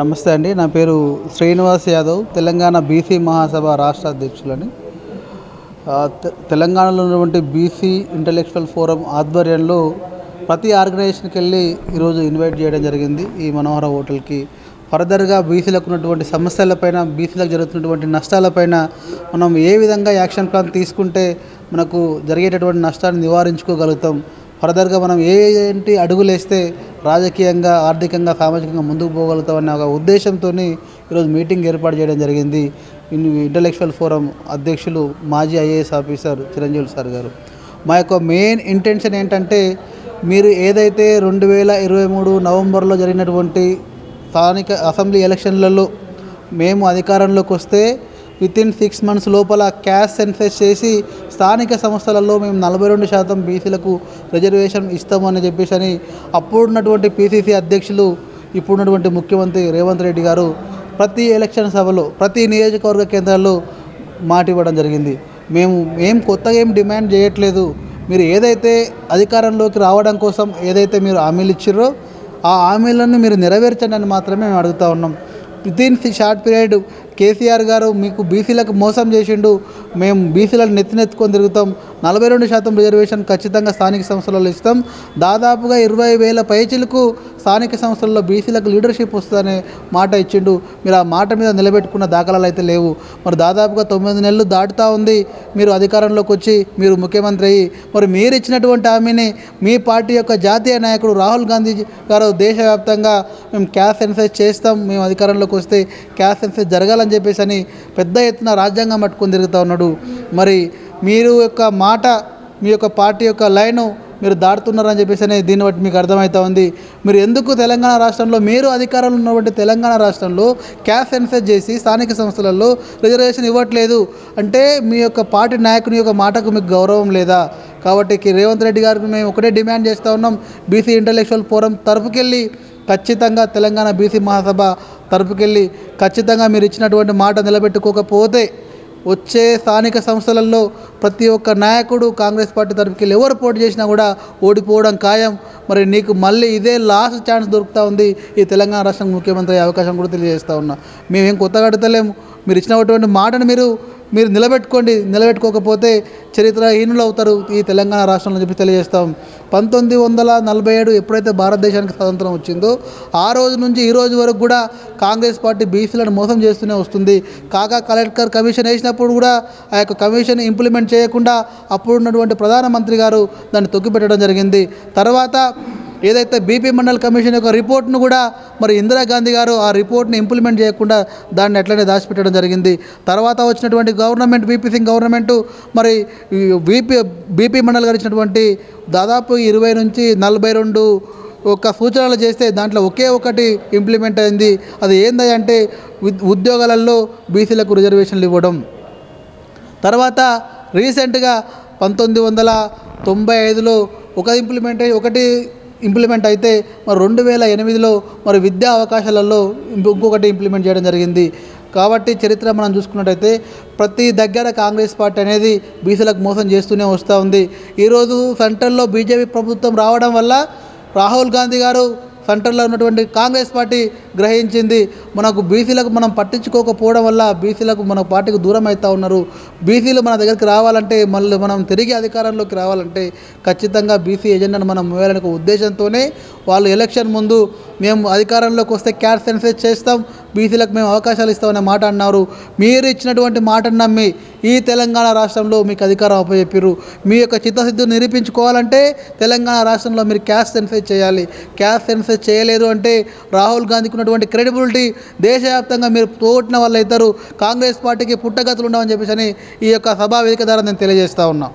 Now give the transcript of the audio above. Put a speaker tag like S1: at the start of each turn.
S1: నమస్తే అండి. నా పేరు శ్రీనివాస్ యాదవ్, తెలంగాణ బీసీ మహాసభ రాష్ట్ర అధ్యక్షులని. తెలంగాణలో ఉన్నటువంటి బీసీ ఇంటలెక్చువల్ ఫోరం ఆధ్వర్యంలో ప్రతి ఆర్గనైజేషన్కి వెళ్ళి ఈరోజు ఇన్వైట్ చేయడం జరిగింది ఈ మనోహర హోటల్కి. ఫర్దర్గా బీసీలకు ఉన్నటువంటి సమస్యలపైన, బీసీలకు జరుగుతున్నటువంటి నష్టాలపైన మనం ఏ విధంగా యాక్షన్ ప్లాన్ తీసుకుంటే మనకు జరిగేటటువంటి నష్టాన్ని నివారించుకోగలుగుతాం, ఫర్దర్గా మనం ఏంటి అడుగులు వేస్తే రాజకీయంగా, ఆర్థికంగా, సామాజికంగా ముందుకు పోగలుగుతామన్న ఒక ఉద్దేశంతో ఈరోజు మీటింగ్ ఏర్పాటు చేయడం జరిగింది. ఇంటలెక్చువల్ ఫోరం అధ్యక్షులు మాజీ ఐఏఎస్ ఆఫీసర్ చిరంజీవి సార్ గారు. మా యొక్క మెయిన్ ఇంటెన్షన్ ఏంటంటే, మీరు ఏదైతే 2023 నవంబర్లో జరిగినటువంటి స్థానిక అసెంబ్లీ ఎలక్షన్లలో మేము అధికారంలోకి వస్తే వితిన్ 6 months లోపల క్యాస్ట్ సెన్సస్ చేసి స్థానిక సంస్థలలో మేము 42% బీసీలకు రిజర్వేషన్ ఇస్తామని చెప్పేసి అప్పుడున్నటువంటి పిసిసి అధ్యక్షులు, ఇప్పుడున్నటువంటి ముఖ్యమంత్రి రేవంత్ రెడ్డి గారు ప్రతి ఎలక్షన్ సభలో, ప్రతి నియోజకవర్గ కేంద్రాల్లో మాట ఇవ్వడం జరిగింది. మేము కొత్తగా ఏం డిమాండ్ చేయట్లేదు. మీరు ఏదైతే అధికారంలోకి రావడం కోసం ఏదైతే మీరు హామీలు ఇచ్చారో ఆ హామీలను మీరు నెరవేర్చండి అని మాత్రమే మేము అడుగుతూ ఉన్నాం. వితిన్ షార్ట్ పీరియడ్ కేసీఆర్ గారు మీకు బీసీలకు మోసం చేసిండు, మేము బీసీలను నెత్తినెత్తుకొని తిరుగుతాం, 42% రిజర్వేషన్ ఖచ్చితంగా స్థానిక సంస్థలలో ఇస్తాం, దాదాపుగా 20,000 పైచిలకు స్థానిక సంస్థల్లో బీసీలకు లీడర్షిప్ వస్తుందనే మాట ఇచ్చిండు. మీరు ఆ మాట మీద నిలబెట్టుకున్న దాఖలాలు అయితే లేవు. మరి దాదాపుగా 9 నెలలు దాటుతూ ఉంది మీరు అధికారంలోకి వచ్చి, మీరు ముఖ్యమంత్రి అయ్యి, మరి మీరు ఇచ్చినటువంటి హామీని మీ పార్టీ యొక్క జాతీయ నాయకుడు రాహుల్ గాంధీ గారు దేశవ్యాప్తంగా మేము క్యాస్ట్ సెన్సస్ చేస్తాం, మేము అధికారంలోకి వస్తే క్యాస్ట్ సెన్సస్ జరగాలని చెప్పేసి పెద్ద ఎత్తున రాజ్యాంగం పట్టుకొని తిరుగుతూ ఉన్నాడు. మరి మీరు యొక్క మాట, మీ యొక్క పార్టీ యొక్క లైను మీరు దాటుతున్నారని చెప్పేసి దీన్ని బట్టి మీకు అర్థమవుతూ ఉంది. మీరు ఎందుకు తెలంగాణ రాష్ట్రంలో, మీరు అధికారంలో ఉన్నటువంటి తెలంగాణ రాష్ట్రంలో క్యాస్ట్ సెన్సస్ చేసి స్థానిక సంస్థలలో రిజర్వేషన్ ఇవ్వట్లేదు అంటే మీ యొక్క పార్టీ నాయకుని యొక్క మాటకు మీకు గౌరవం లేదా? కాబట్టి రేవంత్ రెడ్డి గారికి మేము ఒకటే డిమాండ్ చేస్తూ ఉన్నాం, బీసీ ఇంటలెక్చువల్ ఫోరం తరపుకెళ్ళి ఖచ్చితంగా తెలంగాణ బీసీ మహాసభ తరపుకెళ్ళి ఖచ్చితంగా మీరు ఇచ్చినటువంటి మాట నిలబెట్టుకోకపోతే వచ్చే స్థానిక సంస్థలలో ప్రతి ఒక్క నాయకుడు కాంగ్రెస్ పార్టీ తరపుకెళ్ళి ఎవరు పోటీ చేసినా కూడా ఓడిపోవడం ఖాయం. మరి నీకు మళ్ళీ ఇదే లాస్ట్ ఛాన్స్ దొరుకుతూ ఉంది ఈ తెలంగాణ రాష్ట్రం ముఖ్యమంత్రి అయ్యే అవకాశం కూడా తెలియజేస్తూ ఉన్నా. మేమేం కొత్తగా అడతలేము, మీరు ఇచ్చినటువంటి మాటను మీరు నిలబెట్టుకోండి, నిలబెట్టుకోకపోతే చరిత్రహీనులు అవుతారు ఈ తెలంగాణ రాష్ట్రంలో చెప్పి తెలియజేస్తాం. 1947 ఎప్పుడైతే భారతదేశానికి స్వాతంత్రం వచ్చిందో ఆ రోజు నుంచి ఈ రోజు వరకు కూడా కాంగ్రెస్ పార్టీ బీసీలను మోసం చేస్తూనే వస్తుంది. కాగా కలెక్టర్ కమిషన్ వేసినప్పుడు కూడా ఆ యొక్క కమిషన్ ఇంప్లిమెంట్ చేయకుండా అప్పుడున్నటువంటి ప్రధానమంత్రి గారు దాన్ని తొక్కిపెట్టడం జరిగింది. తర్వాత ఏదైతే బీపీ మండల్ కమిషన్ యొక్క రిపోర్ట్ను కూడా మరి ఇందిరాగాంధీ గారు ఆ రిపోర్ట్ని ఇంప్లిమెంట్ చేయకుండా దాన్ని అట్లనే దాచిపెట్టడం జరిగింది. తర్వాత వచ్చినటువంటి గవర్నమెంట్, వీపీ సింగ్ గవర్నమెంటు, మరి బీపీ మండల్ గారు ఇచ్చినటువంటి దాదాపు 20 నుంచి 42 సూచనలు చేస్తే దాంట్లో ఒకే ఒకటి ఇంప్లిమెంట్ అయింది. అది ఏందంటే ఉద్యోగాలలో బీసీలకు రిజర్వేషన్లు ఇవ్వడం. తర్వాత రీసెంట్గా 1995లో ఒకటి ఇంప్లిమెంట్ అయితే మరి 2008లో మరి విద్యా అవకాశాలలో ఇంకొకటి ఇంప్లిమెంట్ చేయడం జరిగింది. కాబట్టి చరిత్ర మనం చూసుకున్నట్టయితే ప్రతి దగ్గర కాంగ్రెస్ పార్టీ అనేది బీసీలకు మోసం చేస్తూనే వస్తూ ఉంది. ఈరోజు సెంట్రల్లో బీజేపీ ప్రభుత్వం రావడం వల్ల రాహుల్ గాంధీ గారు సెంటర్లో ఉన్నటువంటి కాంగ్రెస్ పార్టీ గ్రహించింది, మనకు బీసీలకు మనం పట్టించుకోకపోవడం వల్ల బీసీలకు మన పార్టీకి దూరం అవుతూ ఉన్నారు. బీసీలు మన దగ్గరికి రావాలంటే, మళ్ళీ మనం తిరిగి అధికారంలోకి రావాలంటే ఖచ్చితంగా బీసీ ఎజెండాను మనం మోయాలనే ఉద్దేశంతోనే వాళ్ళు ఎలక్షన్ ముందు మేము అధికారంలోకి వస్తే క్యాస్ట్ సెన్సస్ చేస్తాం, బీసీలకు మేము అవకాశాలు ఇస్తామనే మాట అన్నారు. మీరు ఇచ్చినటువంటి మాటను నమ్మి ఈ తెలంగాణ రాష్ట్రంలో మీకు అధికారం అప్పచెప్పారు. మీ యొక్క చిత్తశుద్ధిని నిరూపించుకోవాలంటే తెలంగాణ రాష్ట్రంలో మీరు క్యాస్ట్ సెన్సస్ చేయాలి. క్యాస్ట్ సెన్సస్ చేయలేదు అంటే రాహుల్ గాంధీకి ఉన్నటువంటి క్రెడిబిలిటీ దేశవ్యాప్తంగా మీరు పోగొట్టిన వాళ్ళు అవుతారు. కాంగ్రెస్ పార్టీకి పుట్టగతులు ఉండవని చెప్పేసి ఈ యొక్క సభా వేదిక ద్వారా నేను తెలియజేస్తూ ఉన్నా.